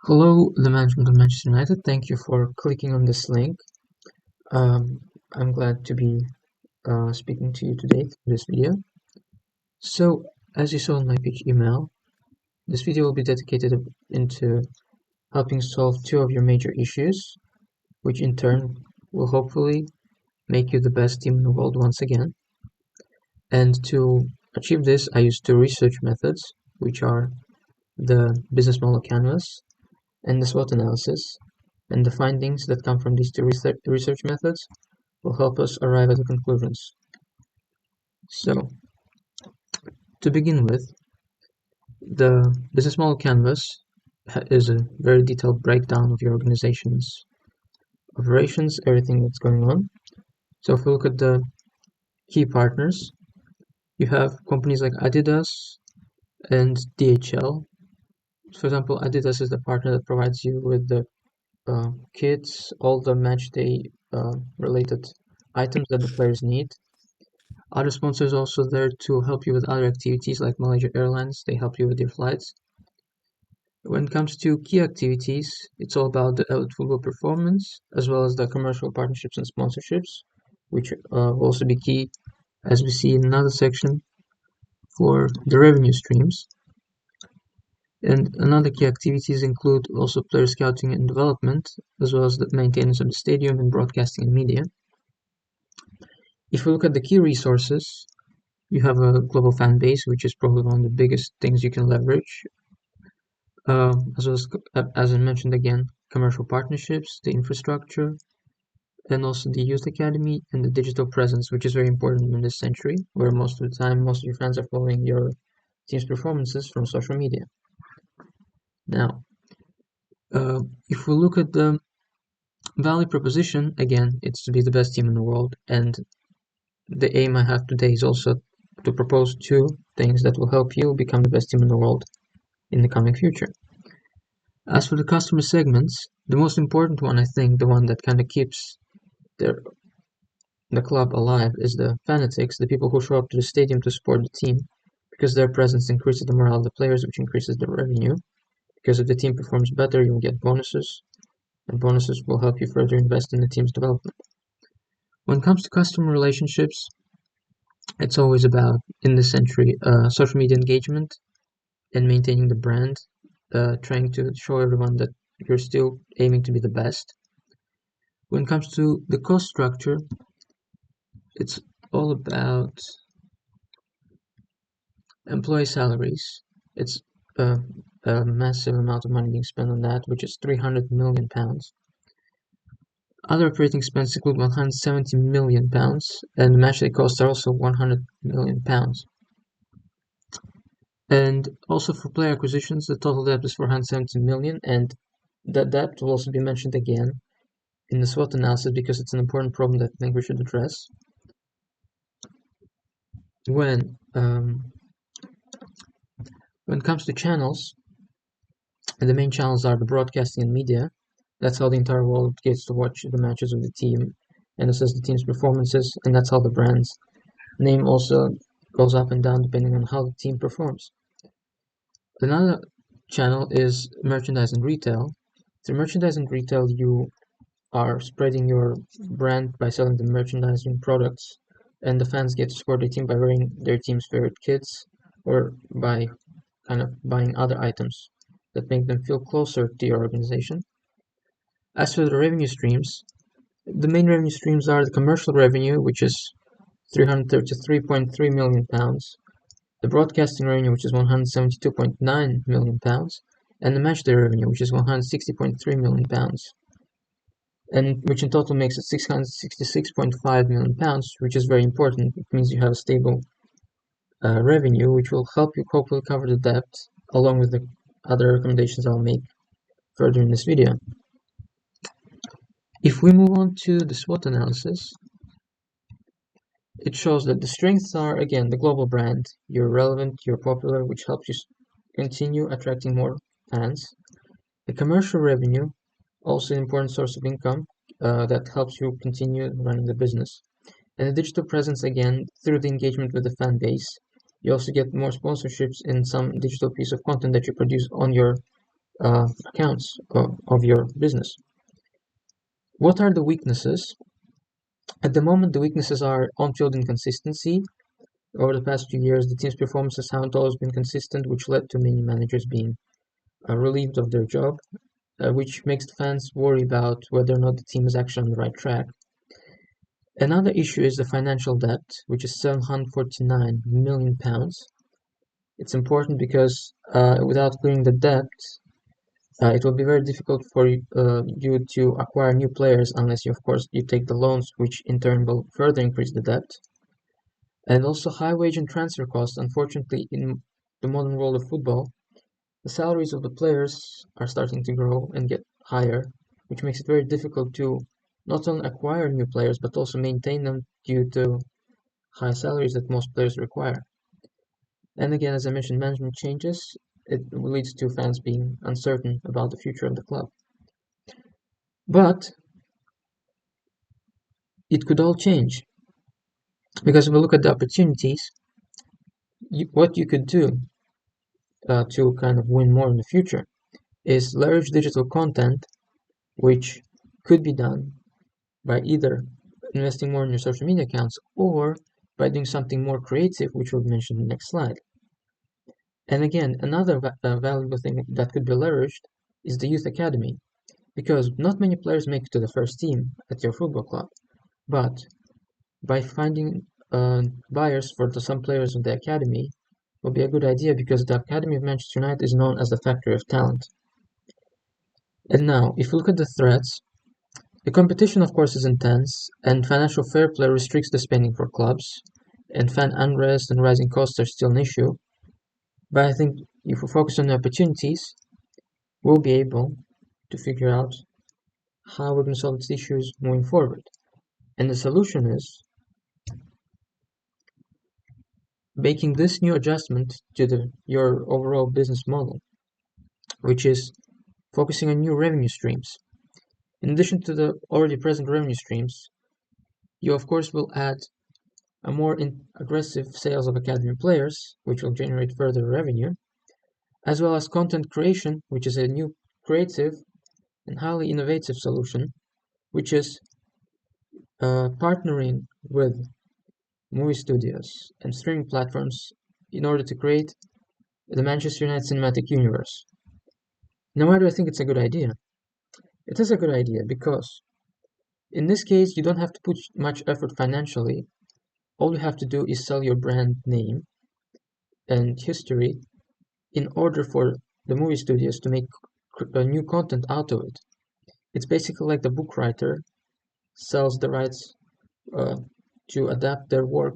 Hello, the management of Manchester United. Thank you for clicking on this link. Um, I'm glad to be speaking to you today through this video. So, as you saw in my pitch email, this video will be dedicated into helping solve two of your major issues, which in turn will hopefully make you the best team in the world once again. And to achieve this, I use two research methods, which are the business model canvas and the SWOT analysis. And the findings that come from these two research methods will help us arrive at the conclusions. So, to begin with, the business model canvas is a very detailed breakdown of your organization's operations, everything that's going on. So if we look at the key partners, you have companies like Adidas and DHL. For example, Adidas is the partner that provides you with the kits, all the match day related items that the players need. Other sponsors also there to help you with other activities like Malaysia Airlines, they help you with your flights. When it comes to key activities, it's all about the elite football performance, as well as the commercial partnerships and sponsorships, which will also be key, as we see in another section, for the revenue streams. And another key activities include also player scouting and development, as well as the maintenance of the stadium and broadcasting and media. If we look at the key resources, you have a global fan base, which is probably one of the biggest things you can leverage, as well as I mentioned again, commercial partnerships, the infrastructure, and also the youth academy and the digital presence, which is very important in this century, where most of the time, most of your fans are following your team's performances from social media. Now, if we look at the value proposition, again, it's to be the best team in the world, and the aim I have today is also to propose two things that will help you become the best team in the world in the coming future. As for the customer segments, the most important one, I think, the one that kind of keeps the club alive, is the fanatics, the people who show up to the stadium to support the team, because their presence increases the morale of the players, which increases the revenue. Because if the team performs better, you'll get bonuses, and bonuses will help you further invest in the team's development. When it comes to customer relationships, it's always about, in this century, social media engagement and maintaining the brand, trying to show everyone that you're still aiming to be the best. When it comes to the cost structure, it's all about employee salaries. It's a massive amount of money being spent on that, which is £300 million. Other operating expenses include £170 million, and the matchday costs are also £100 million. And also for player acquisitions, the total debt is £470 million, and that debt will also be mentioned again in the SWOT analysis because it's an important problem that I think we should address. When it comes to channels, the main channels are the broadcasting and media. That's how the entire world gets to watch the matches of the team and assess the team's performances, and that's how the brand's name also goes up and down depending on how the team performs. Another channel is merchandise and retail. Through merchandise and retail, you are spreading your brand by selling the merchandise and products, and the fans get to support their team by wearing their team's favorite kits or by kind of buying other items that make them feel closer to your organization. As for the revenue streams, the main revenue streams are the commercial revenue, which is £333.3 million, the broadcasting revenue, which is £172.9 million, and the matchday revenue, which is £160.3 million, and which in total makes it £666.5 million, which is very important. It means you have a stable revenue, which will help you hopefully cover the debt, along with the other recommendations I'll make further in this video. If we move on to the SWOT analysis, it shows that the strengths are, again, the global brand. You're relevant, you're popular, which helps you continue attracting more fans. The commercial revenue, also an important source of income that helps you continue running the business. And the digital presence, again, through the engagement with the fan base. You also get more sponsorships in some digital piece of content that you produce on your accounts of your business. What are the weaknesses? At the moment, the weaknesses are on-field inconsistency. Over the past few years, the team's performances haven't always been consistent, which led to many managers being relieved of their job, which makes the fans worry about whether or not the team is actually on the right track. Another issue is the financial debt, which is £749 million. It's important because without clearing the debt, it will be very difficult for you to acquire new players unless you, of course, you take the loans, which in turn will further increase the debt. And also high wage and transfer costs. Unfortunately, in the modern world of football, the salaries of the players are starting to grow and get higher, which makes it very difficult to not only acquire new players, but also maintain them due to high salaries that most players require. And again, as I mentioned, management changes. It leads to fans being uncertain about the future of the club. But it could all change because if we look at the opportunities, what you could do to kind of win more in the future is leverage digital content, which could be done by either investing more in your social media accounts or by doing something more creative, which we'll mention in the next slide. And again, another valuable thing that could be leveraged is the youth academy, because not many players make it to the first team at your football club, but by finding buyers for some players of the academy will be a good idea because the Academy of Manchester United is known as the factory of talent. And now, if you look at the threats, the competition, of course, is intense, and financial fair play restricts the spending for clubs, and fan unrest and rising costs are still an issue. But I think if we focus on the opportunities, we'll be able to figure out how we're going to solve these issues moving forward. And the solution is making this new adjustment to your overall business model, which is focusing on new revenue streams. In addition to the already present revenue streams, you of course will add a more aggressive sales of academy players, which will generate further revenue, as well as content creation, which is a new creative and highly innovative solution, which is partnering with movie studios and streaming platforms in order to create the Manchester United cinematic universe. Now, why do I think it's a good idea? It is a good idea because in this case, you don't have to put much effort financially. All you have to do is sell your brand name and history in order for the movie studios to make new content out of it. It's basically like the book writer sells the rights to adapt their work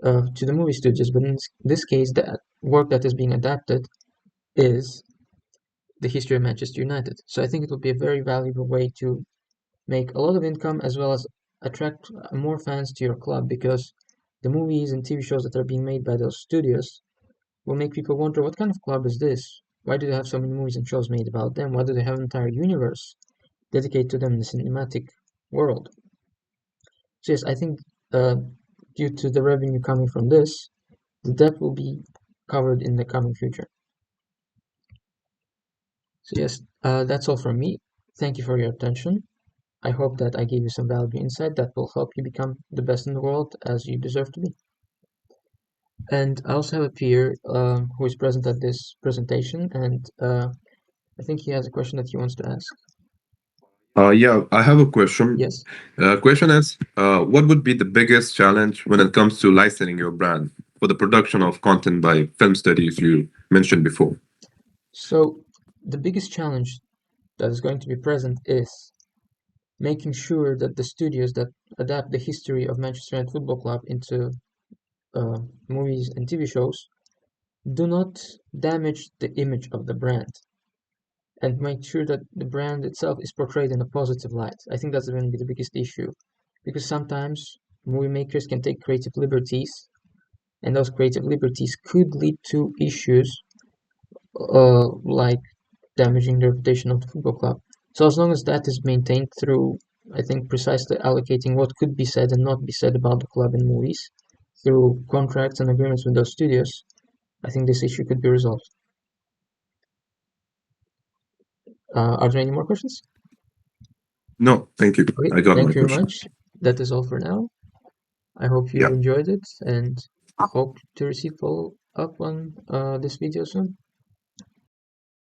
to the movie studios, but in this case, the work that is being adapted is the history of Manchester United. So I think it will be a very valuable way to make a lot of income as well as attract more fans to your club because the movies and TV shows that are being made by those studios will make people wonder what kind of club is this? Why do they have so many movies and shows made about them? Why do they have an entire universe dedicated to them in the cinematic world? So yes, I think due to the revenue coming from this, the debt will be covered in the coming future. So yes, that's all from me. Thank you for your attention. I hope that I gave you some valuable insight that will help you become the best in the world as you deserve to be. And I also have a peer who is present at this presentation, and I think he has a question that he wants to ask. Yeah, I have a question. Yes. Question is, what would be the biggest challenge when it comes to licensing your brand for the production of content by film studies you mentioned before? So the biggest challenge that is going to be present is making sure that the studios that adapt the history of Manchester United Football Club into movies and TV shows do not damage the image of the brand and make sure that the brand itself is portrayed in a positive light. I think that's going to be the biggest issue because sometimes movie makers can take creative liberties and those creative liberties could lead to issues like damaging the reputation of the football club. So as long as that is maintained through, I think, precisely allocating what could be said and not be said about the club in movies through contracts and agreements with those studios, I think this issue could be resolved. Are there any more questions? No, thank you. Okay, I got thank my you very question. much. That is all for now. I hope you Yeah. enjoyed it and hope to receive follow up on this video soon.